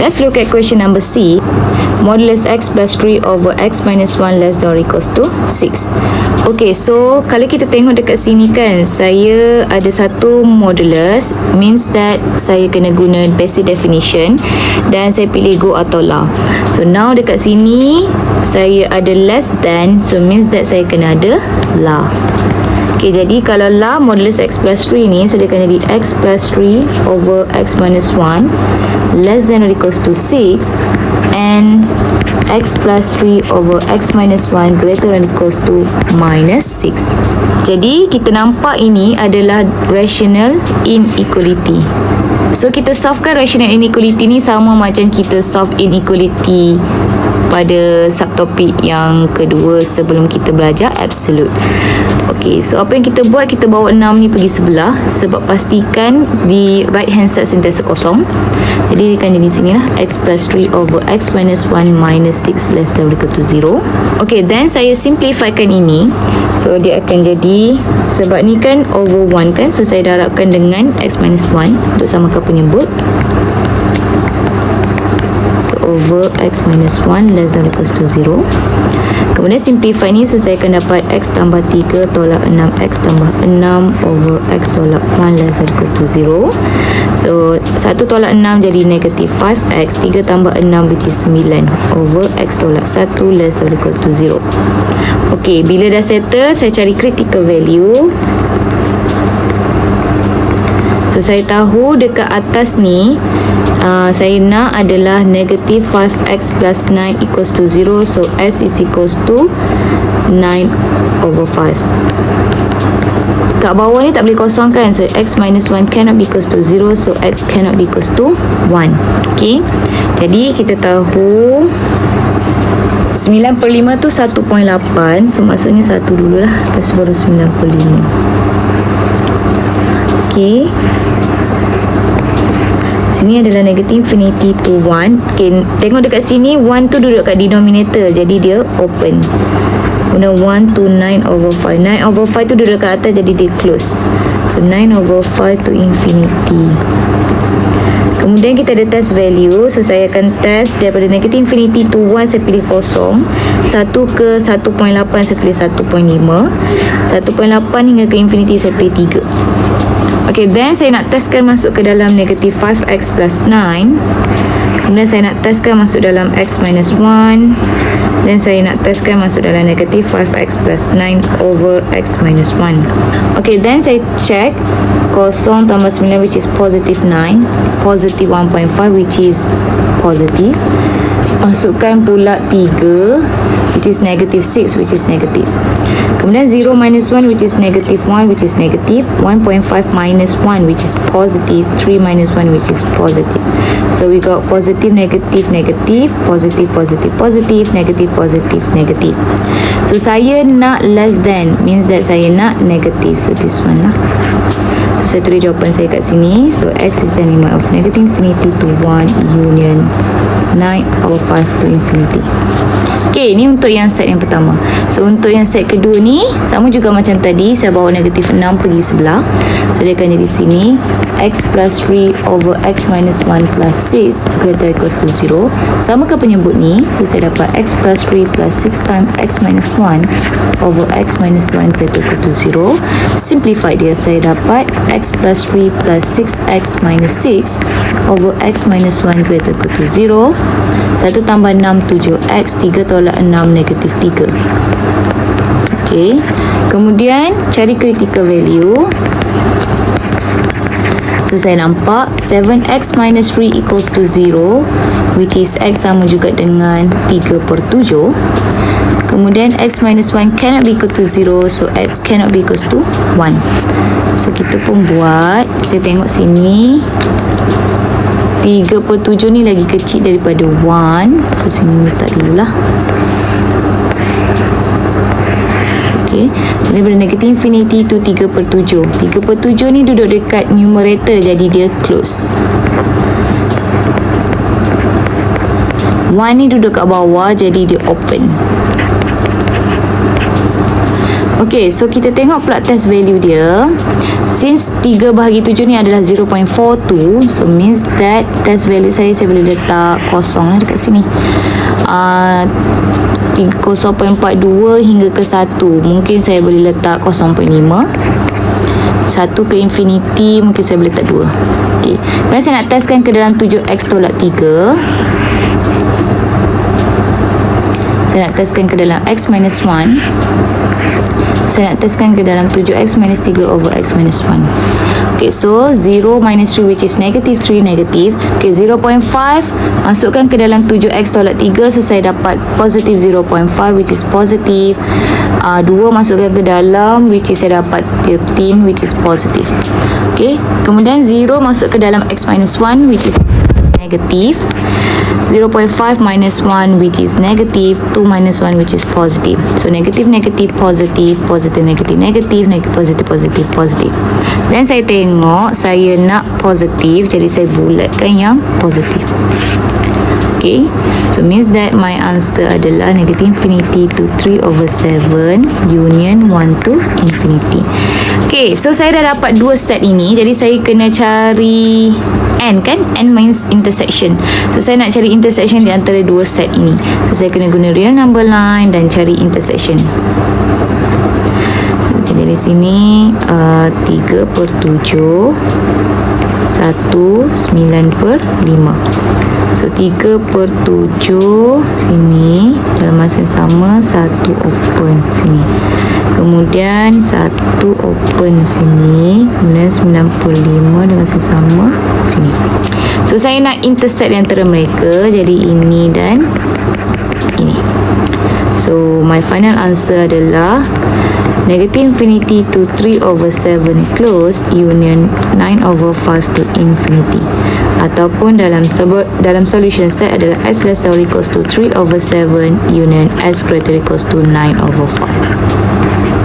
Let's look at question number C. Modulus x plus 3 over x minus 1 less than or equals to 6. Okay, so kalau kita tengok dekat sini kan, saya ada satu modulus, means that saya kena guna basic definition dan saya pilih go atau la. So now dekat sini saya ada less than, so means that saya kena ada la. Okay, jadi kalau la modulus x plus 3 ni, so dia akan jadi x plus 3 over x minus 1 less than or equals to 6, and x plus 3 over x minus 1 greater than or equals to minus 6. Jadi kita nampak ini adalah rational inequality. So kita solvekan rational inequality ni sama macam kita solve inequality pada subtopik yang kedua sebelum kita belajar absolute. Okay, so apa yang kita buat, kita bawa 6 ni pergi sebelah sebab pastikan di right hand side sentiasa kosong. Jadi dia akan jadi sini lah, x plus 3 over x minus 1 minus 6 less than or equal to 0. Okay, then saya simplifikan ini. So dia akan jadi, sebab ni kan over 1 kan, so saya darabkan dengan x minus 1 untuk samakan penyebut. So over x minus 1 less than or equals to 0. Kemudian simplify ni, so saya akan dapat x tambah 3 tolak 6x tambah 6 over x tolak 1 less than or equal to 0. So 1 tolak 6 jadi negatif 5x, 3 tambah 6 which is 9 over x tolak 1 less than or equal to 0. Ok, bila dah settle, saya cari critical value. So saya tahu dekat atas ni saya nak adalah negative 5x plus 9 equals to 0. So s is equals to 9 over 5. Kat bawah ni tak boleh kosongkan, so x minus 1 cannot be equals to 0. So x cannot be equals to 1. Okay, jadi kita tahu 9 per 5 tu 1.8. So maksudnya 1 dulu lah, lepas baru 9 per 5. Okay, sini adalah negative infinity to 1. Okay, tengok dekat sini 1 tu duduk kat denominator, jadi dia open. Kemudian 1 to 9 over 5. 9 over 5 tu duduk kat atas, jadi dia close. So 9 over 5 to infinity. Kemudian kita ada test value. So saya akan test daripada negative infinity to 1, saya pilih kosong. 1 ke 1.8 saya pilih 1.5. 1.8 hingga ke infinity saya pilih 3. Okay, then saya nak testkan masuk ke dalam negative 5x plus 9. Kemudian saya nak testkan masuk dalam x minus 1. Dan saya nak testkan masuk dalam negative 5x plus 9 over x minus 1. Okay, then saya check 0 tambah 9 which is positive 9, positive 1.5 which is positive. Masukkan pula 3 which is negative 6 which is negative. Kemudian 0 minus 1 which is negative 1 which is negative. 1.5 minus 1 which is positive. 3 minus 1 which is positive. So we got positive, negative, negative, positive, positive, positive, negative, positive, negative. So saya nak less than, means that saya nak negative. So this one lah. So saya tulis jawapan saya kat sini. So x is an element of negative infinity to 1 union 9 over 5 to infinity. Okay, ni untuk yang set yang pertama. So untuk yang set kedua ni sama juga macam tadi, saya bawa negatif 6 pergi sebelah. So dia akan jadi sini x plus 3 over x minus 1 plus 6 greater equals to 0. Samakan penyebut ni. So saya dapat x plus 3 plus 6 times x minus 1 over x minus 1 greater equal to 0. Simplify dia, saya dapat x plus 3 plus 6x minus 6 over x minus 1 greater equal to 0. 1 tambah 6 7x, 3 tolak 6 negatif 3. Okay, kemudian cari critical value. So saya nampak 7x minus 3 equals to 0, which is x sama juga dengan 3 per 7. Kemudian x minus 1 cannot be equal to 0, so x cannot be equals to 1. So kita pun buat, kita tengok sini 3 per 7 ni lagi kecil daripada 1. So sini letak dululah. Okay, daripada negative infinity to 3 per 7. 3 per 7 ni duduk dekat numerator, jadi dia close. 1 ni duduk kat bawah, jadi dia open. Okay, so kita tengok pula test value dia. Since 3 bahagi 7 ni adalah 0.42, so means that test value saya boleh letak kosong lah dekat sini. 0.42 hingga ke 1, mungkin saya boleh letak 0.5. 1 ke infinity, mungkin saya boleh letak 2. Okay, kemudian saya nak testkan ke dalam 7x tolak 3. Saya nak testkan ke dalam x minus 1. Saya nak testkan ke dalam 7x minus 3 over x minus 1. Okay, so 0 minus 3 which is negative 3 negative. Okay, 0.5 masukkan ke dalam 7x tolak 3. So saya dapat positive 0.5 which is positive. 2 masukkan ke dalam which is saya dapat 13 which is positive. Okay, kemudian 0 masuk ke dalam x minus 1 which is negative. 0.5 minus 1 which is negative. 2 minus 1 which is positive. So negative negative positive, positive negative negative, negative positive positive positive. Dan saya tengok saya nak positif, jadi saya bulatkan yang positif. Okay, so means that my answer adalah negative infinity to 3 over 7 union 1 to infinity. Okay, so saya dah dapat 2 set ini, jadi saya kena cari n kan? N means intersection. So saya nak cari intersection di antara 2 set ini. So saya kena guna real number line dan cari intersection. Okay, dari sini 3/7 1 9/5. So 3/7 sini dalam masa yang sama 1 open sini. Kemudian 1 open sini. Kemudian 9/5 dalam masa yang sama sini. So saya nak intercept antara mereka. Jadi ini dan ini. So my final answer adalah negative infinity to 3 over 7 close union 9 over 5 to infinity. Ataupun dalam solution set adalah x less than or equals to 3 over 7 union x greater or equals to 9 over 5.